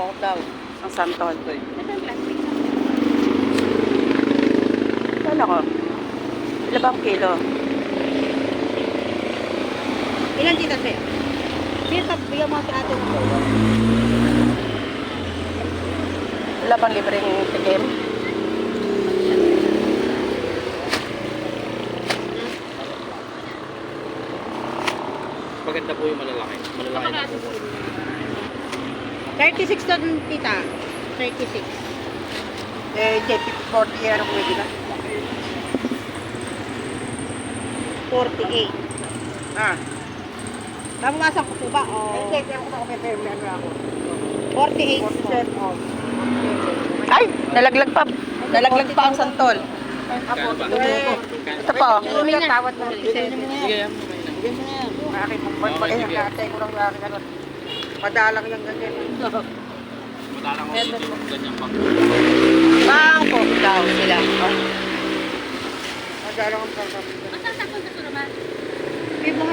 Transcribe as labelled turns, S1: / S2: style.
S1: Bangkok daw. Ang santol.
S2: Ito yung plastic.
S1: Kala ko. Ilan bang kilo?
S2: Ilan dito, Tre? Bigyan mo sa atin.
S1: Wala bang libreng tikim?
S3: Maganda po yung malalaki. Malalaki na po.
S2: 36 to, tita. 36.
S1: Eh, 40 yan ang pwede na.
S2: 48.
S1: Ah.
S2: Nabawasan ko po ba? O...
S1: Hindi ako nakapipirme ano ako.
S2: 48 po.
S1: 47 oh. Ay, nalaglag pa. Nalaglag pa ang santol.
S3: Kano ba?
S1: Ito pa.
S2: May
S1: Tawad mo.
S3: Sige, yan.
S1: Bigyan mo na yan. Akin mo.
S3: Okay, sige.
S1: Kakatay ko lang yung akin ano. Madalang yung ganyan.
S3: Madalang ko dito yung ganyang bang.
S1: Bangko daw sila. Madalang ang pagkakas.
S2: Masasakot sa naman. May mga